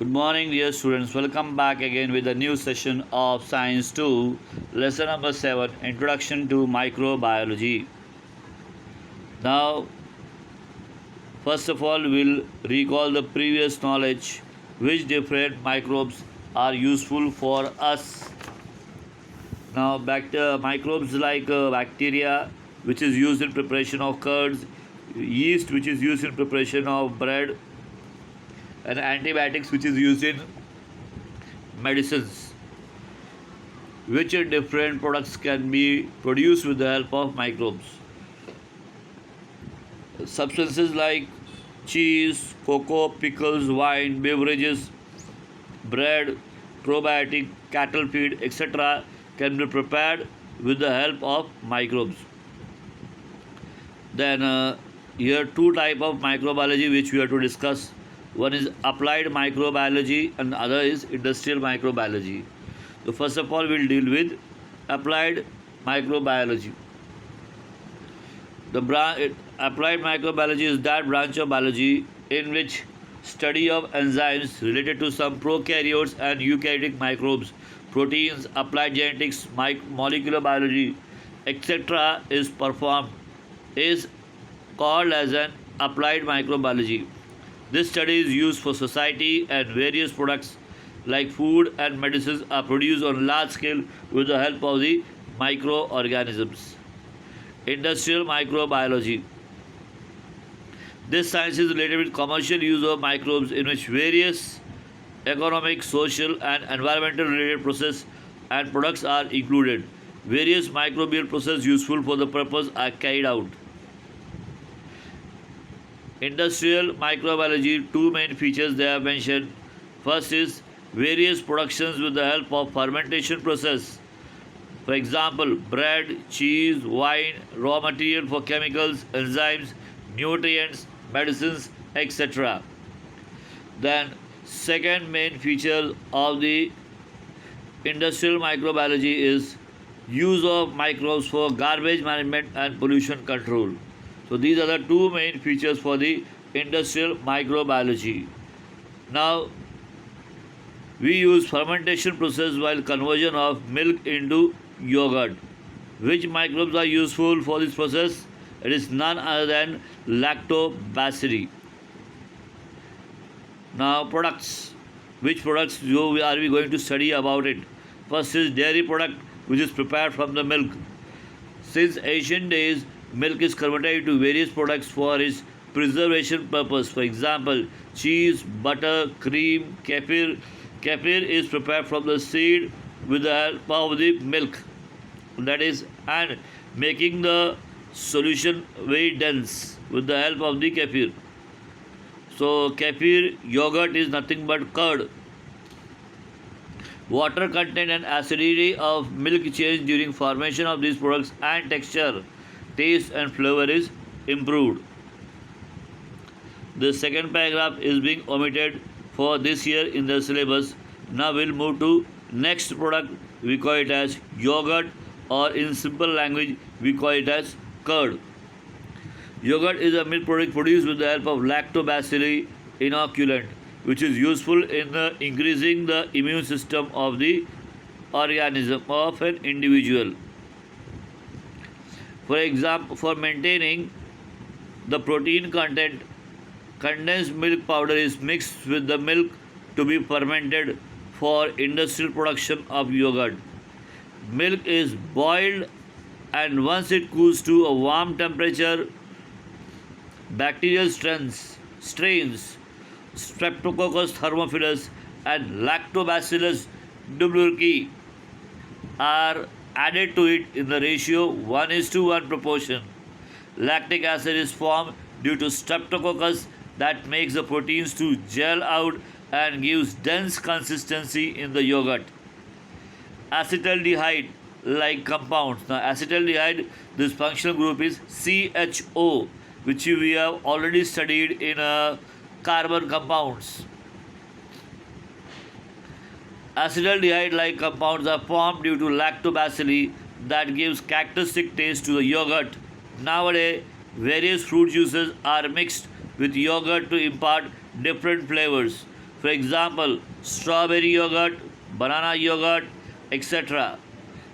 Good morning, dear students. Welcome back again with a new session of Science 2, lesson number 7, Introduction to Microbiology. Now, first of all, we'll recall the previous knowledge which different microbes are useful for us. Now, microbes like bacteria, which is used in preparation of curds, yeast, which is used in preparation of bread, and antibiotics, which is used in medicines. Which different products can be produced with the help of microbes? Substances like cheese, cocoa, pickles, wine, beverages, bread, probiotic, cattle feed, etc. can be prepared with the help of microbes. Then here two type of microbiology which we have to discuss. One is applied microbiology and the other is industrial microbiology. So first of all we'll deal with applied microbiology. Applied microbiology is that branch of biology in which study of enzymes related to some prokaryotes and eukaryotic microbes, proteins, applied genetics, molecular biology, etc. is performed is called as an applied microbiology. This study is used for society and various products like food and medicines are produced on large scale with the help of the microorganisms. Industrial microbiology. This science is related with commercial use of microbes in which various economic, social and environmental related processes and products are included. Various microbial processes useful for the purpose are carried out. Industrial microbiology, two main features they have mentioned. First is various productions with the help of fermentation process. For example, bread, cheese, wine, raw material for chemicals, enzymes, nutrients, medicines, etc. Then second main feature of the industrial microbiology is use of microbes for garbage management and pollution control. So these are the two main features for the industrial microbiology. Now we use fermentation process while conversion of milk into yogurt. Which microbes are useful for this process? It is none other than lactobacilli. Now products. Which products are we going to study about it? First is dairy product which is prepared from the milk. Since ancient days, milk is converted into various products for its preservation purpose. For example, cheese, butter, cream, kefir. Kefir is prepared from the seed with the help of the milk. That is, and making the solution very dense with the help of the kefir. So kefir yogurt is nothing but curd. Water content and acidity of milk change during formation of these products and texture, taste and flavor is improved. The second paragraph is being omitted for this year in the syllabus. Now we'll move to next product. We call it as yogurt, or in simple language we call it as curd. Yogurt is a milk product produced with the help of lactobacilli inoculant, which is useful in increasing the immune system of the organism of an individual. For example, for maintaining the protein content, condensed milk powder is mixed with the milk to be fermented for industrial production of yogurt. Milk is boiled and once it cools to a warm temperature, bacterial strains Streptococcus thermophilus and Lactobacillus dubrulli are added to it in the ratio 1:1 proportion. Lactic acid is formed due to Streptococcus that makes the proteins to gel out and gives dense consistency in the yogurt. Acetaldehyde like compounds. Now acetaldehyde, this functional group is CHO, which we have already studied in carbon compounds. Acetaldehyde like compounds are formed due to lactobacilli that gives characteristic taste to the yogurt. Nowadays, various fruit juices are mixed with yogurt to impart different flavors. For example, strawberry yogurt, banana yogurt, etc.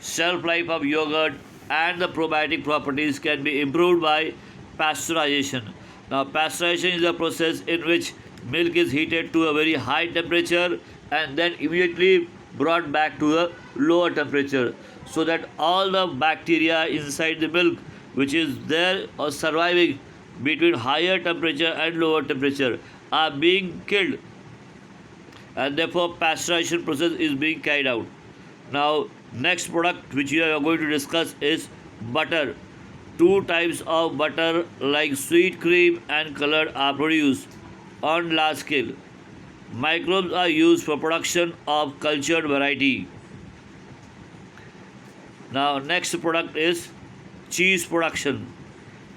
Shelf life of yogurt and the probiotic properties can be improved by pasteurization. Now, pasteurization is a process in which milk is heated to a very high temperature and then immediately brought back to a lower temperature so that all the bacteria inside the milk which is there or surviving between higher temperature and lower temperature are being killed, and therefore pasteurization process is being carried out. Now, next product which we are going to discuss is butter. Two types of butter like sweet cream and colored are produced on large scale. Microbes are used for production of cultured variety. Now, next product is cheese production.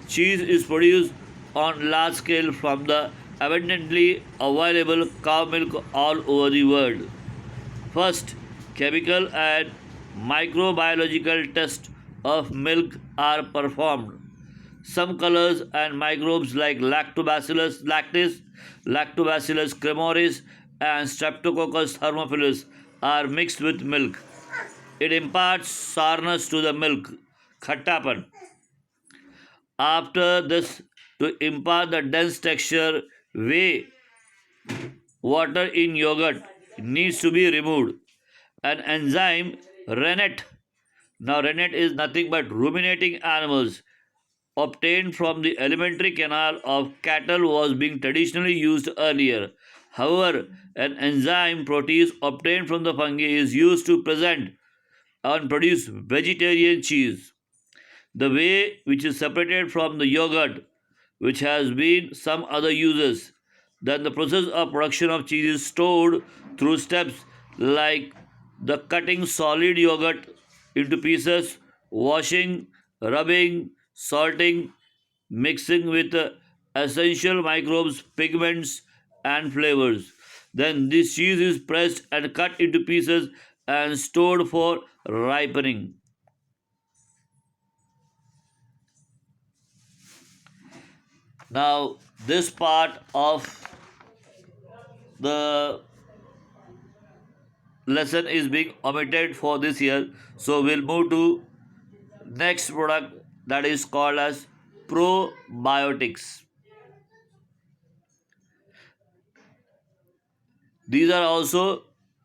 Cheese is produced on large scale from the abundantly available cow milk all over the world. First, chemical and microbiological tests of milk are performed. Some colors and microbes like Lactobacillus lactis, Lactobacillus cremoris, and Streptococcus thermophilus are mixed with milk. It imparts sourness to the milk, khattapan. After this, to impart the dense texture, whey, water in yogurt needs to be removed. An enzyme, rennet. Now, rennet is nothing but ruminating animals obtained from the alimentary canal of cattle was being traditionally used earlier. However, an enzyme protease obtained from the fungi is used to present and produce vegetarian cheese. The whey which is separated from the yogurt, which has been some other uses. Then the process of production of cheese is stored through steps like the cutting solid yogurt into pieces, washing, rubbing, salting, mixing with essential microbes, pigments, and flavors. Then this cheese is pressed and cut into pieces and stored for ripening. Now, this part of the lesson is being omitted for this year. So, we'll move to next product that is called as probiotics. These are also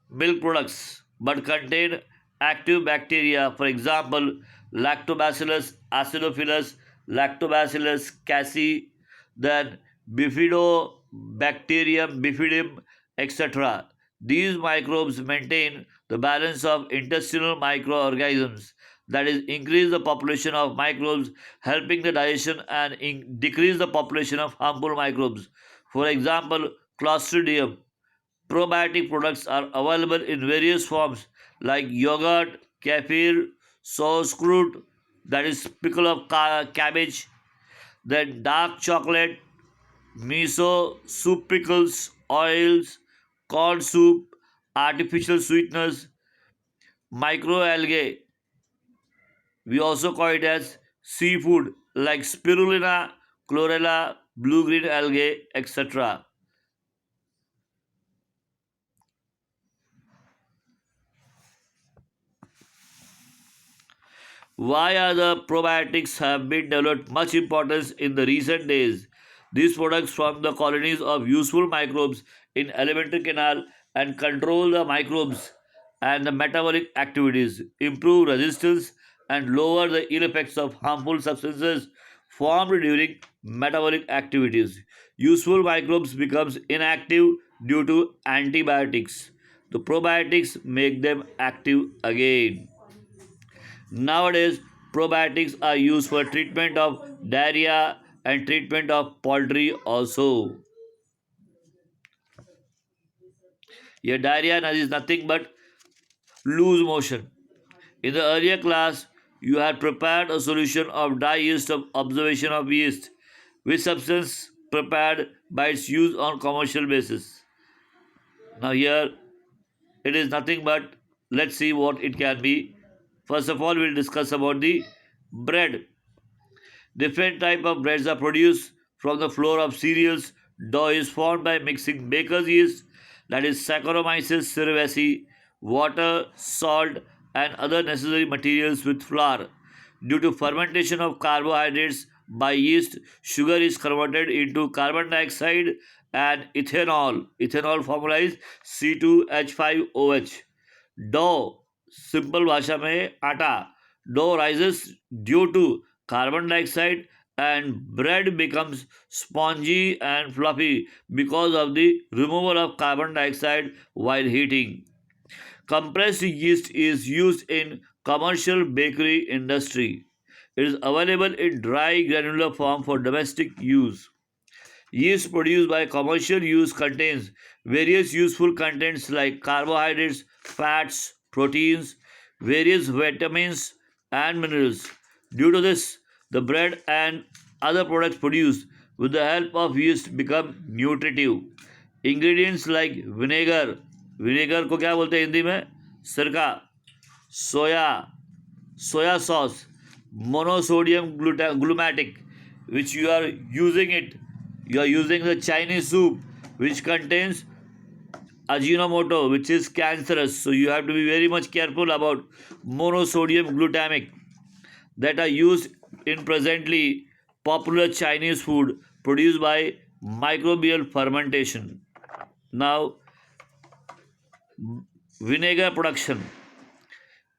milk products but contain active bacteria, for example, Lactobacillus acidophilus, Lactobacillus casei, then Bifidobacterium bifidum, etc. These microbes maintain the balance of intestinal microorganisms, that is, increase the population of microbes, helping the digestion and decrease the population of harmful microbes. For example, Clostridium. Probiotic products are available in various forms like yogurt, kefir, sauerkraut, that is pickle of cabbage, then dark chocolate, miso, soup pickles, oils, corn soup, artificial sweeteners, microalgae. We also call it as seafood like spirulina, chlorella, blue-green algae, etc. Why are the probiotics have been developed much importance in the recent days? These products form the colonies of useful microbes in alimentary canal and control the microbes and the metabolic activities, improve resistance and lower the ill effects of harmful substances formed during metabolic activities. Useful microbes becomes inactive due to antibiotics. The probiotics make them active again. Nowadays, probiotics are used for treatment of diarrhea and treatment of poultry also. Your diarrhea is nothing but loose motion. In the earlier class, you had prepared a solution of dye yeast of observation of yeast, which substance prepared by its use on commercial basis. Now here it is nothing but, let's see what it can be. First of all, we'll discuss about the bread. Different type of breads are produced from the flour of cereals. Dough is formed by mixing baker's yeast, that is Saccharomyces cerevisiae, water, salt, and other necessary materials with flour. Due to fermentation of carbohydrates by yeast, sugar is converted into carbon dioxide and ethanol. Ethanol formula is C2H5OH. Dough, simple भाषा में आटा. Dough rises due to carbon dioxide and bread becomes spongy and fluffy because of the removal of carbon dioxide while heating. Compressed yeast is used in commercial bakery industry. It is available in dry granular form for domestic use. Yeast produced by commercial use contains various useful contents like carbohydrates, fats, proteins, various vitamins, and minerals. Due to this, the bread and other products produced with the help of yeast become nutritive. Ingredients like vinegar, vinegar को क्या बोलते हैं हिंदी में? सिरका, soya, soya sauce, monosodium glumatic, which you are using the Chinese soup, which contains Ajinomoto, which is cancerous. So you have to be very much careful about monosodium glutamic that are used in presently popular Chinese food produced by microbial fermentation. Now, vinegar production.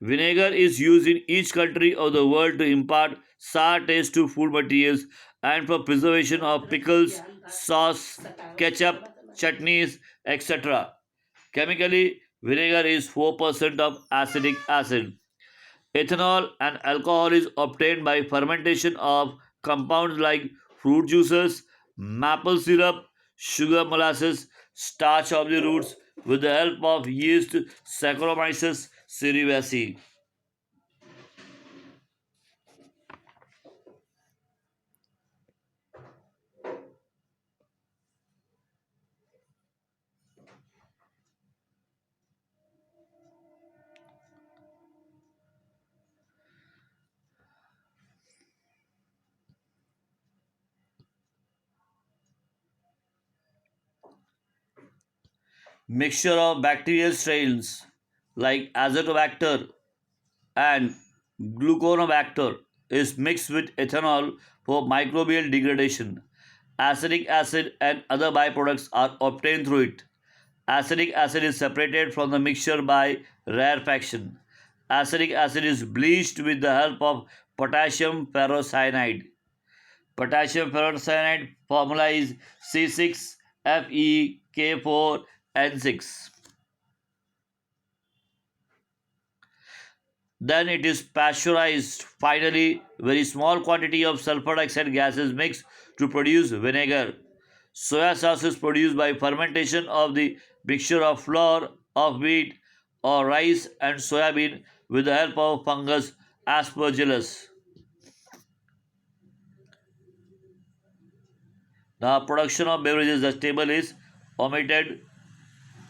Vinegar is used in each country of the world to impart sour taste to food materials and for preservation of pickles, sauce, ketchup, chutneys, etc. Chemically, vinegar is 4% of acetic acid. Ethanol and alcohol is obtained by fermentation of compounds like fruit juices, maple syrup, sugar molasses, starch of the roots with the help of yeast Saccharomyces cerevisiae. Mixture of bacterial strains like Azotobacter and Gluconobacter is mixed with ethanol for microbial degradation. Acetic acid and other byproducts are obtained through it. Acetic acid is separated from the mixture by rarefaction. Acetic acid is bleached with the help of potassium ferrocyanide. Potassium ferrocyanide formula is C6FeK4N6. Then it is pasteurized. Finally, very small quantity of sulfur dioxide gas is mixed to produce vinegar. Soya sauce is produced by fermentation of the mixture of flour of wheat or rice and soybean with the help of fungus Aspergillus. The production of beverages, the table is omitted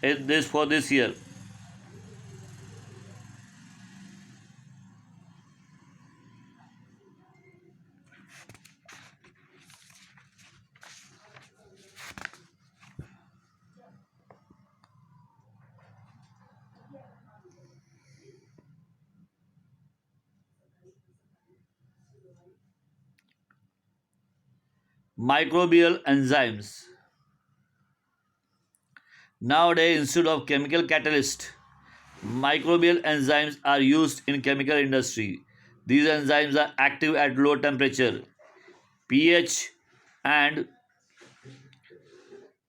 in this for this year. Microbial enzymes. Nowadays, instead of chemical catalyst, microbial enzymes are used in chemical industry. These enzymes are active at low temperature, pH, and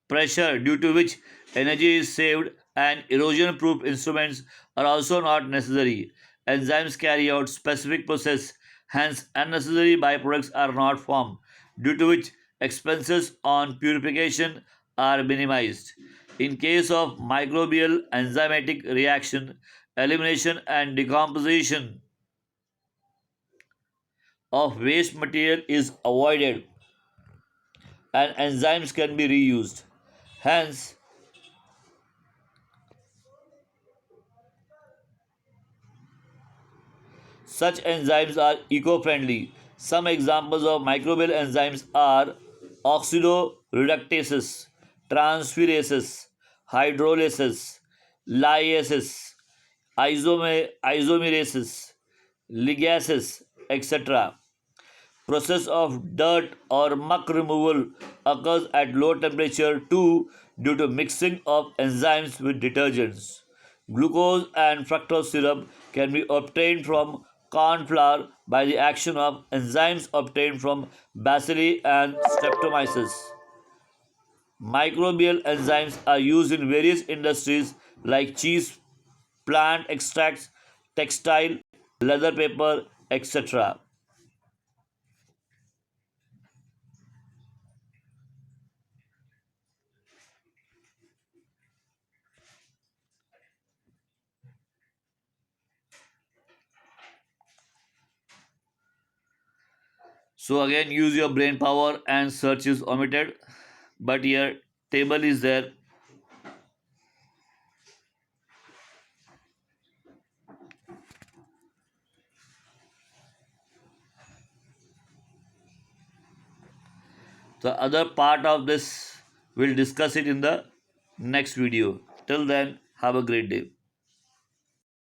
pressure, due to which energy is saved and erosion proof instruments are also not necessary. Enzymes carry out specific process, hence unnecessary byproducts are not formed, due to which expenses on purification are minimized. In case of microbial enzymatic reaction, elimination and decomposition of waste material is avoided and enzymes can be reused. Hence, such enzymes are eco-friendly. Some examples of microbial enzymes are oxidoreductases, transferases, hydrolysis, lyasis, isomerasis, ligases, etc. Process of dirt or muck removal occurs at low temperature too due to mixing of enzymes with detergents. Glucose and fructose syrup can be obtained from corn flour by the action of enzymes obtained from bacilli and streptomyces. Microbial enzymes are used in various industries like cheese, plant extracts, textile, leather paper, etc. So again use your brain power and search is omitted. But here table is there. The other part of this we'll discuss it in the next video. Till then, have a great day.